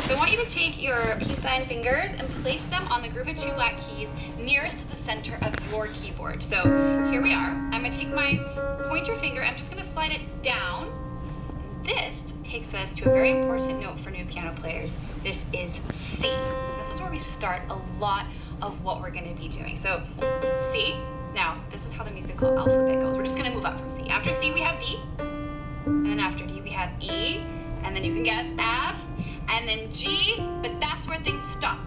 So I want you to take your peace sign fingers and place them on the group of 2 black keys nearest to the center of your keyboard. So here we are. I'm going to take my pointer finger, I'm just going to slide it down. This takes us to a very important note for new piano players. This is C. This is where we start a lot of what we're going to be doing. So C. Now, this is how the musical alphabet goes. We're just going to move up from C. After C, we have D. And then after D, we have E. And then you can guess F. And then G. But that's where things stop,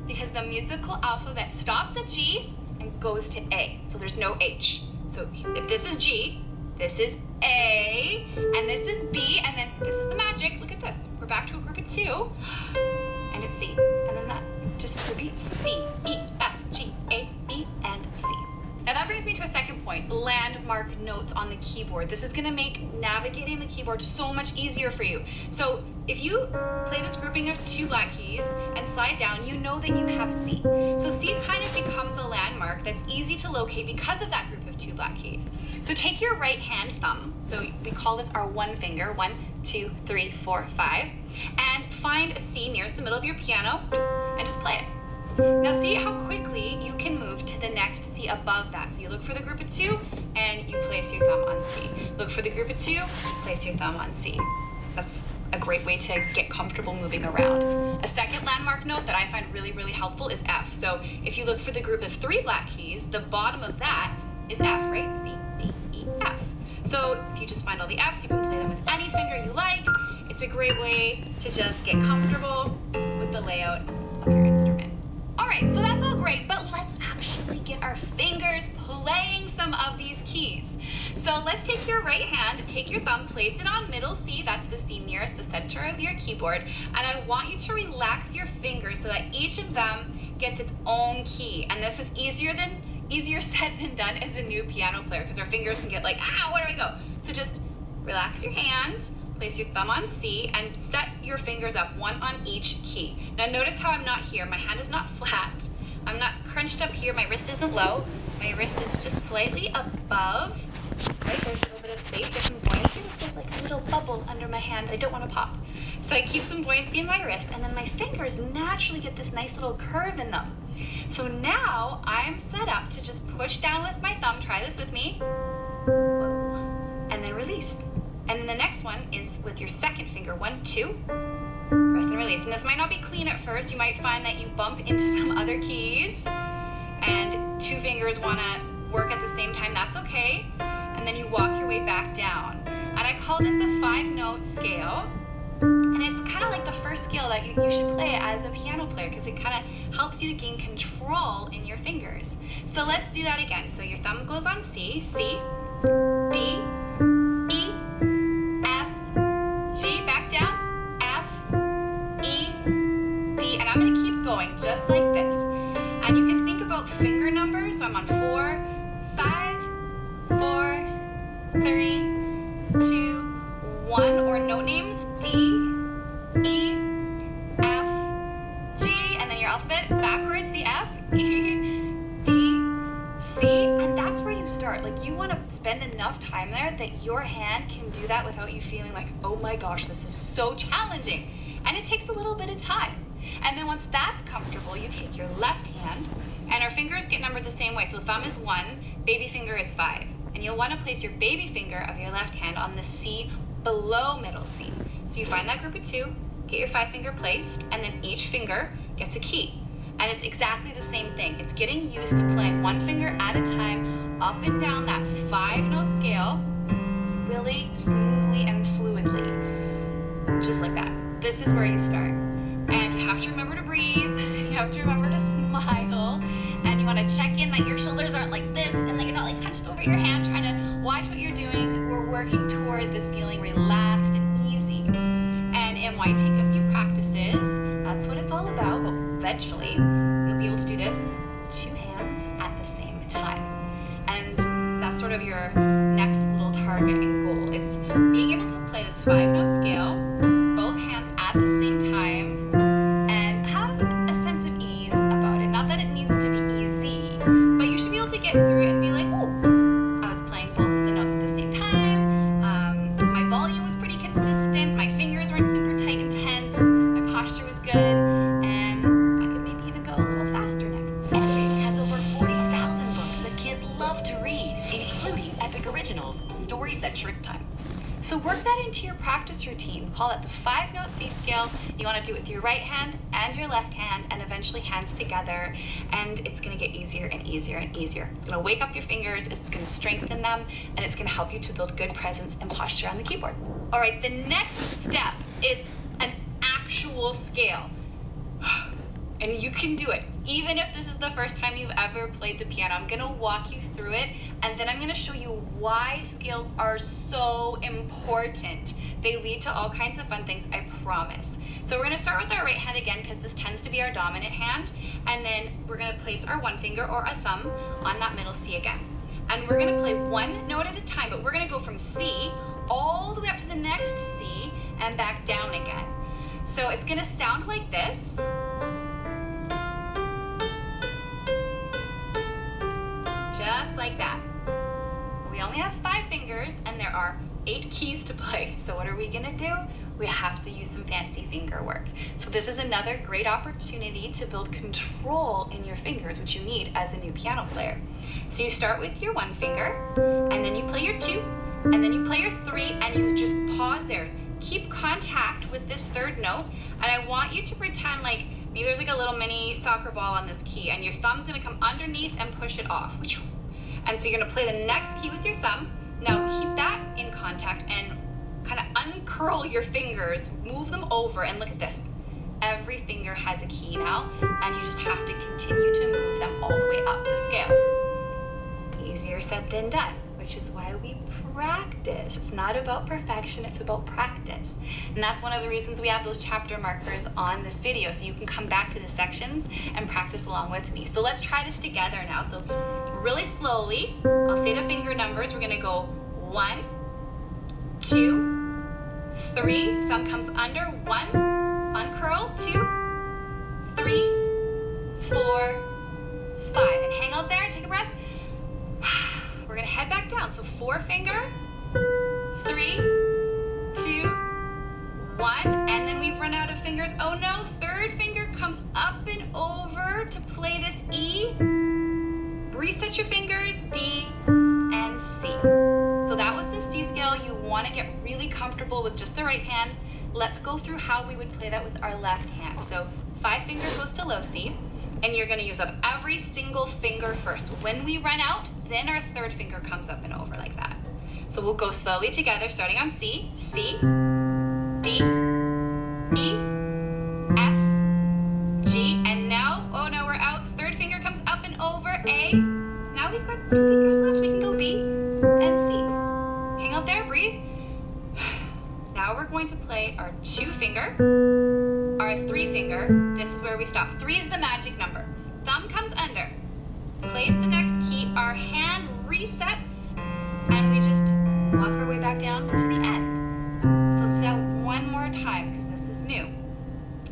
because the musical alphabet stops at G and goes to A. So there's no H. So if this is G, this is A, and this is B, and then this is the magic. Look at this. We're back to a group of 2, and it's C. And then that just repeats. D, E, F, G, A, B, and C. Now that brings me to a second point, landmark notes on the keyboard. This is going to make navigating the keyboard so much easier for you. So if you play this grouping of 2 black keys and slide down, you know that you have C. So C kind of becomes a landmark that's easy to locate because of that group of 2 black keys. So take your right hand thumb, so we call this our 1 finger, 1, 2, 3, 4, 5, and find a C nearest the middle of your piano and just play it. Now see how quickly you can move to the next C above that. So you look for the group of 2 and you place your thumb on C. Look for the group of 2, place your thumb on C. That's a great way to get comfortable moving around. A second landmark note that I find really, really helpful is F. So if you look for the group of 3 black keys, the bottom of that is F, right? C, D, E, F. So if you just find all the Fs, you can play them with any finger you like. It's a great way to just get comfortable with the layout of your instrument. All right, so that's all great, but let's actually get our fingers playing some of these keys. So let's take your right hand, take your thumb, place it on middle C, that's the C nearest the center of your keyboard, and I want you to relax your fingers so that each of them gets its own key. And this is easier said than done as a new piano player, because our fingers can get like, where do I go? So just relax your hand, place your thumb on C, and set your fingers up, 1 on each key. Now notice how I'm not here. My hand is not flat. I'm not crunched up here. My wrist isn't low. My wrist is just slightly above. Right, there's a little bit of space. There's some buoyancy. There's like a little bubble under my hand I don't want to pop. So I keep some buoyancy in my wrist, and then my fingers naturally get this nice little curve in them. So now I'm set up to just push down with my thumb. Try this with me. Whoa. And then release. And then the next one is with your second finger, 1, 2, press and release. And this might not be clean at first. You might find that you bump into some other keys and 2 fingers want to work at the same time. That's okay. And then you walk your way back down. And I call this a 5-note scale. And it's kind of like the first scale that you should play as a piano player, because it kind of helps you to gain control in your fingers. So let's do that again. So your thumb goes on C, C, D, E, F, G, back down, F, E, D, and I'm going to keep going just like this. And you can think about finger numbers. So I'm on 4, 5, 4, 3, 2, 1, or note names, D, E, F, G, and then your alphabet backwards, the F, E, D, C, and that's where you start. Like, you want to spend enough time there that your hand can do that without you feeling like, oh my gosh, this is so challenging. And it takes a little bit of time. And then once that's comfortable, you take your left hand, and our fingers get numbered the same way. So thumb is 1, baby finger is 5. And you'll want to place your baby finger of your left hand on the C below middle C. So you find that group of 2, get your 5-finger placed, and then each finger gets a key. And it's exactly the same thing. It's getting used to playing 1 finger at a time, up and down that 5-note scale, really smoothly and fluidly. Just like that. This is where you start. And you have to remember to breathe, you have to remember to smile, and you want to check in that your shoulders aren't like this, and that you're not like hunched over your hand, trying to watch what you're doing. We're working toward this feeling relaxed and easy. And it might take a few practices. That's what it's all about. But eventually, you'll be able to do this 2 hands at the same time. And that's sort of your next little target and goal, is being able to play this 5-note scale, both hands at the same time, and have a sense of ease about it. Not that it needs to be easy, but you should be able to get through it and be like, oh, I was playing both of the notes at the same time. My volume was pretty consistent. My fingers weren't super tight and tense. work that into your practice routine. Call it the 5-note C scale. You want to do it with your right hand and your left hand, and eventually hands together, and it's going to get easier and easier and easier. It's going to wake up your fingers, it's going to strengthen them, and it's going to help you to build good presence and posture on the keyboard. All right, the next step is an actual scale. And you can do it. Even if this is the first time you've ever played the piano, I'm gonna walk you through it, and then I'm gonna show you why scales are so important. They lead to all kinds of fun things, I promise. So we're gonna start with our right hand again, because this tends to be our dominant hand, and then we're gonna place our one finger or a thumb on that middle C again. And we're gonna play one note at a time, but we're gonna go from C all the way up to the next C and back down again. So it's gonna sound like this. Just like that. We only have 5 fingers and there are 8 keys to play. So what are we gonna do? We have to use some fancy finger work. So this is another great opportunity to build control in your fingers, which you need as a new piano player. So you start with your one finger, and then you play your 2, and then you play your 3, and you just pause there. Keep contact with this 3rd note, and I want you to pretend like maybe there's like a little mini soccer ball on this key, and your thumb's gonna come underneath and push it off. And so you're gonna play the next key with your thumb. Now keep that in contact and kind of uncurl your fingers, move them over, and look at this. Every finger has a key now, and you just have to continue to move them all the way up the scale. Easier said than done, which is why we practice. It's not about perfection, it's about practice. And that's one of the reasons we have those chapter markers on this video, so you can come back to the sections and practice along with me. So let's try this together now. So really slowly, I'll say the finger numbers. We're gonna go 1, 2, 3, thumb comes under, 1, uncurl, 2, 3, 4, 5. And hang out there, take a breath. We're gonna head back down. So 4 finger, 3, 2, 1, and then we've run out of fingers. Oh no, 3rd finger comes up and over to play this E. Reset your fingers, D and C. So that was the C scale. You wanna get really comfortable with just the right hand. Let's go through how we would play that with our left hand. So 5 fingers goes to low C, and you're gonna use up every single finger first. When we run out, then our 3rd finger comes up and over like that. So we'll go slowly together, starting on C, C, D, E, F, G, and now, oh no, we're out. 3rd finger comes up and over, A. Now we've got 2 fingers left. We can go B and C. Hang out there, breathe. Now we're going to play our 2 finger, our 3 finger. This is where we stop. 3 is the magic number. Thumb comes under, plays the next key, our hand resets, and we just walk our way back down to the end. So let's do that one more time, because this is new.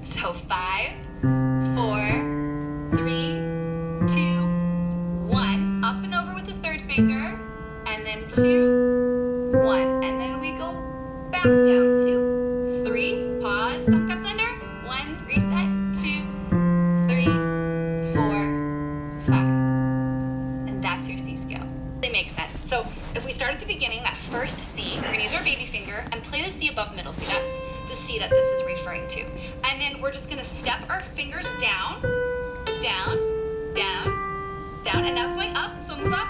So 5, 4, 3, 2, 1. Up and over with the 3rd finger, and then 2, 1. And then we go back down, 2, 3, pause, thumb comes under, 1, reset, 2, 3, 4, 5. And that's your C scale. It makes sense. So if we start at the beginning, that first C, we're gonna use our baby finger and play the C above middle C. That's the C that this is referring to. And then we're just gonna step our fingers down, down, down, down, and now it's going up, so move up.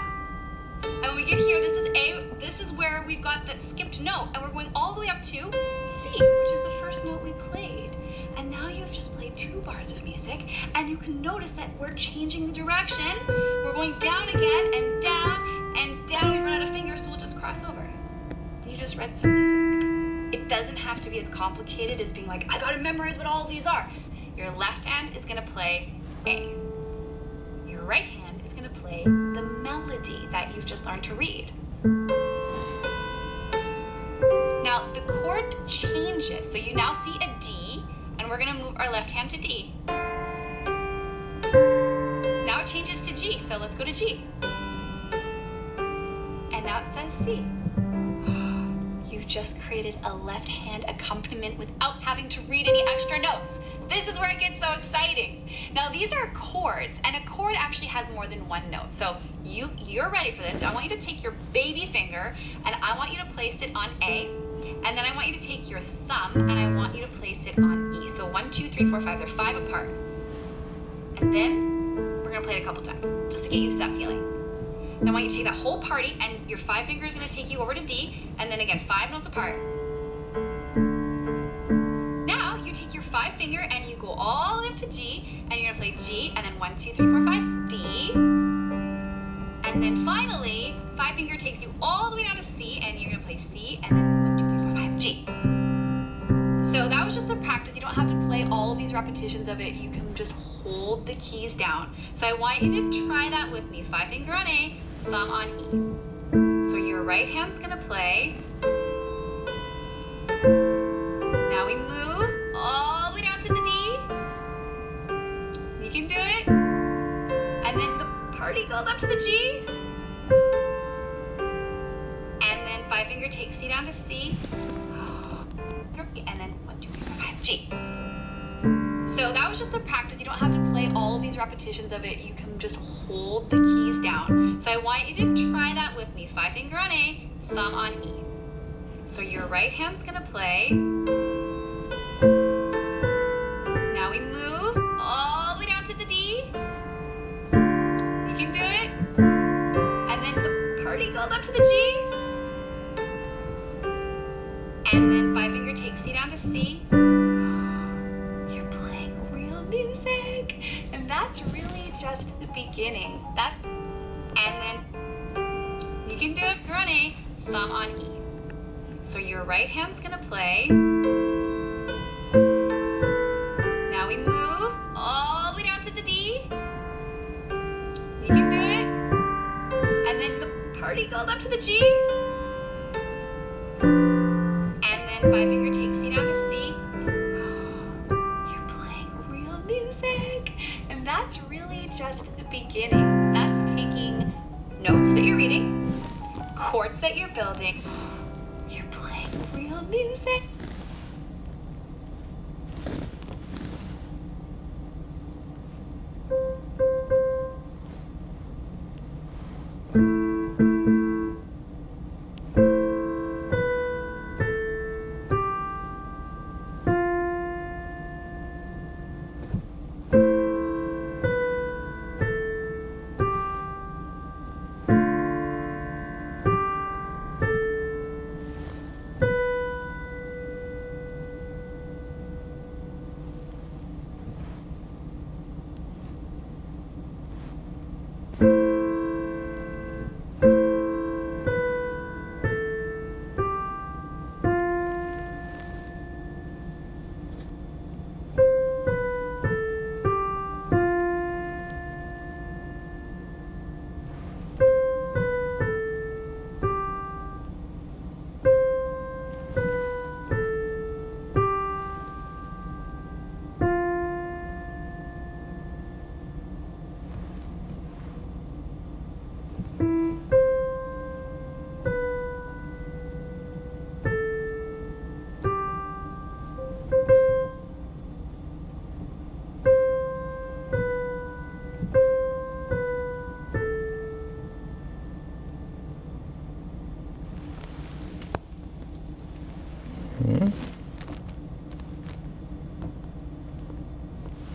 And when we get here, this is A, this is where we've got that skipped note, and we're going all the way up to C, which is the first note we played. And now you've just played 2 bars of music, and you can notice that we're changing the direction. We're going down again, and down, and down. We've run out of fingers, so we'll just cross over. You just read some music. It doesn't have to be as complicated as being like, I gotta memorize what all of these are. Your left hand is gonna play A. Your right hand is gonna play the melody that you've just learned to read. Now the chord changes, so you now see a D, and we're gonna move our left hand to D. Now it changes to G, so let's go to G. And now it says C. You've just created a left hand accompaniment without having to read any extra notes. This is where it gets so exciting. Now these are chords, and a chord actually has more than one note. So you're ready for this. So I want you to take your baby finger, and I want you to place it on A. And then I want you to take your thumb and I want you to place it on E. So 1, 2, 3, 4, 5. They're 5 apart. And then we're going to play it a couple times just to get used to that feeling. Then I want you to take that whole party and your 5 finger is going to take you over to D. And then again, 5 notes apart. Now you take your 5 finger and you go all the way up to G. And you're going to play G and then 1, 2, 3, 4, 5, D. And then finally, 5 finger takes you all the way down to C, and you're gonna play C, and then 1, 2, 3, 4, 5, G. So that was just the practice. You don't have to play all of these repetitions of it. You can just hold the keys down. So I want you to try that with me. 5 finger on A, thumb on E. So your right hand's gonna play. Now we move all the way down to the D. You can do it. And then the party goes up to the G. And then 5 finger takes C down to C. And then 1, 2, 3, 4, 5, G. So that was just the practice. You don't have to play all of these repetitions of it. You can just hold the keys down. So I want you to try that with me. 5 finger on A, thumb on E. So your right hand's gonna play. Now we move all the way down to the D. You can do it. And then the party goes up to the G. And then 5 finger takes C down to C. You're playing real music. And that's really just the beginning. And then you can do it. You're on A, thumb on E. So your right hand's gonna play. Now we move all the way down to the D. You can do it. And then the party goes up to the G. And then 5 finger takes C down to C. You're playing real music. And that's really just the beginning. That's taking notes that you're reading, chords that you're building. You're playing real music.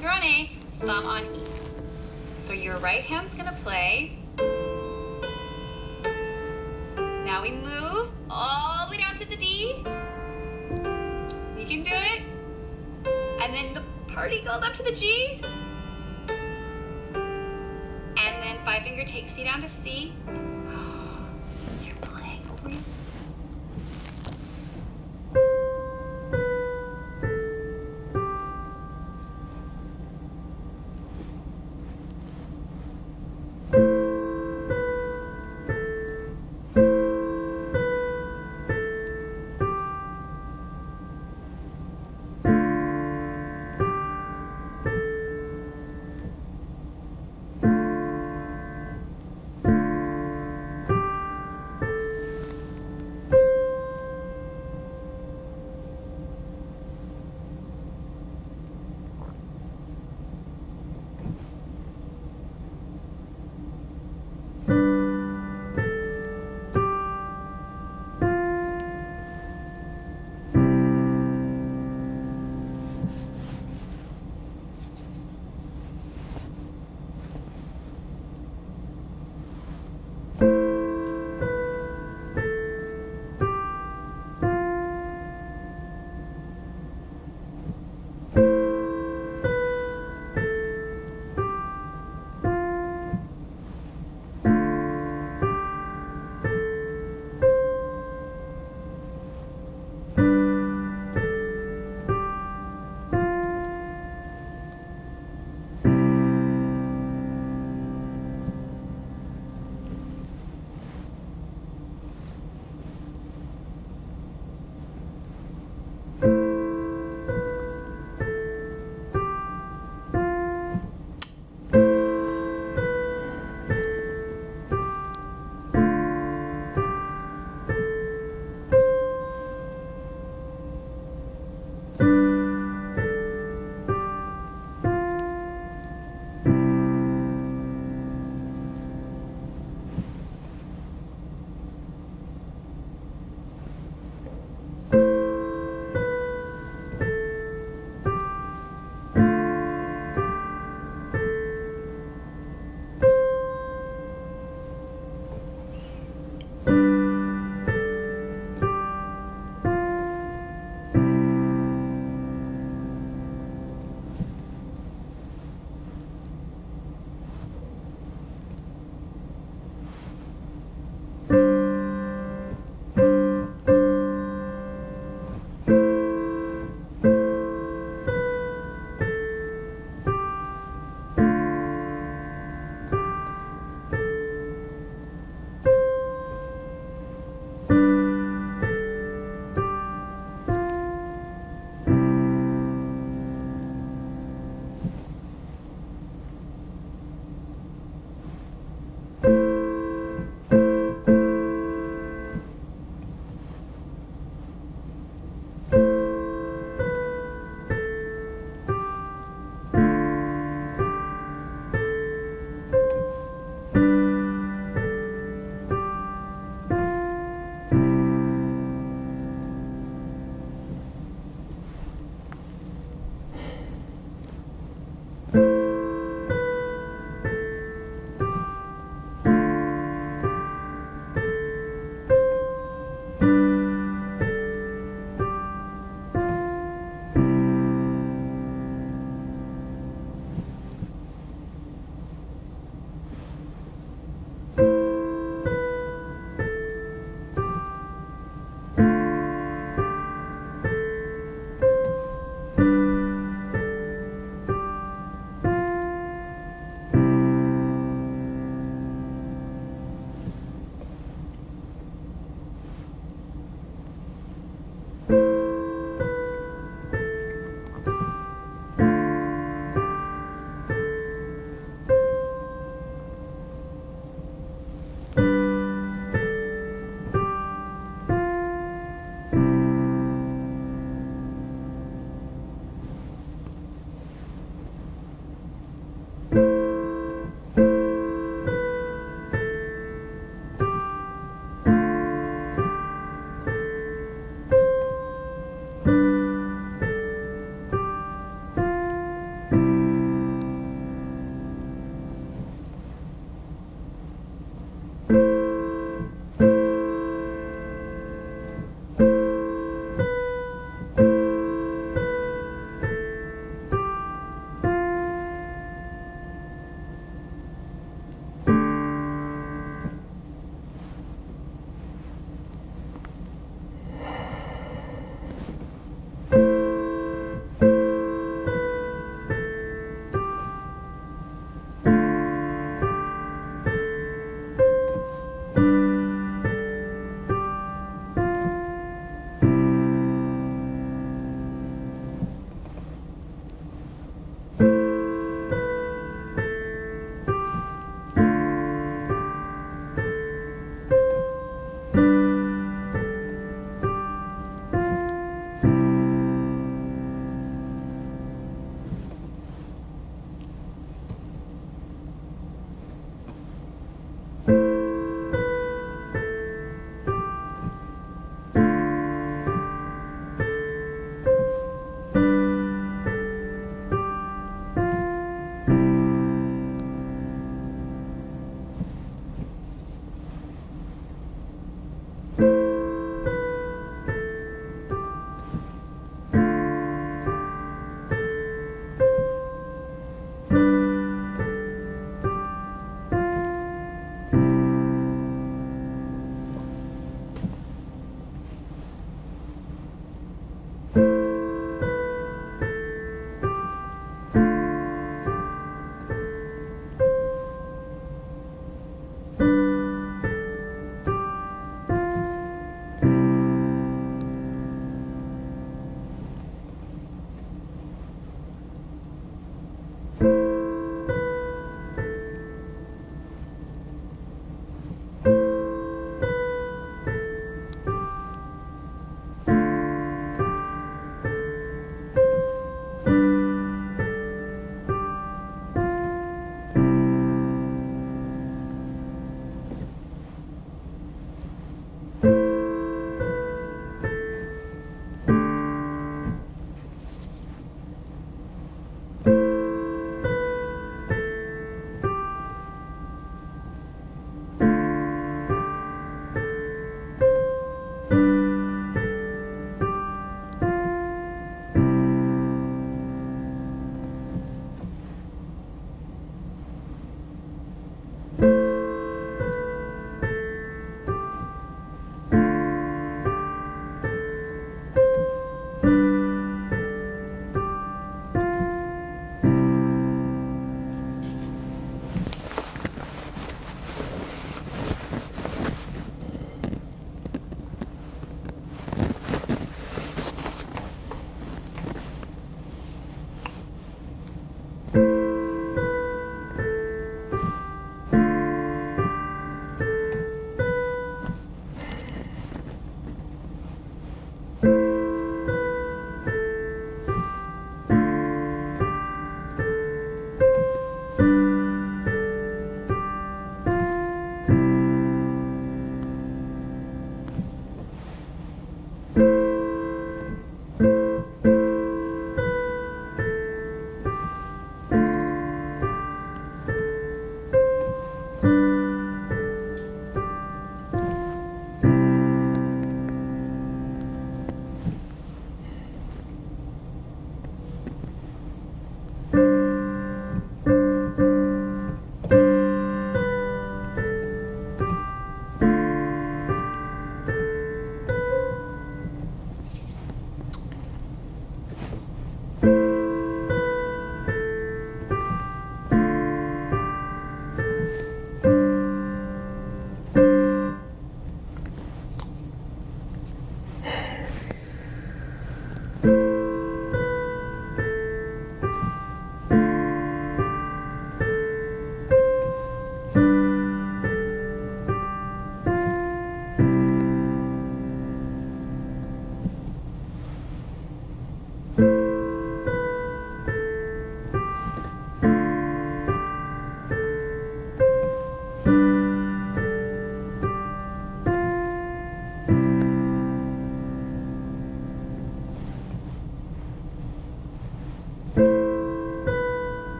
You're on A, thumb on E. So your right hand's gonna play. Now we move all the way down to the D. You can do it. And then the party goes up to the G. And then 5 finger takes C down to C. You're playing real.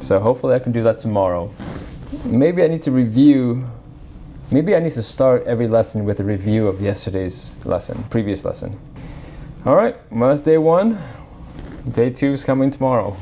So hopefully I can do that tomorrow. Maybe I need to review, maybe I need to start every lesson with a review of yesterday's lesson, previous lesson. All right, well, that's day 1. Day 2 is coming tomorrow.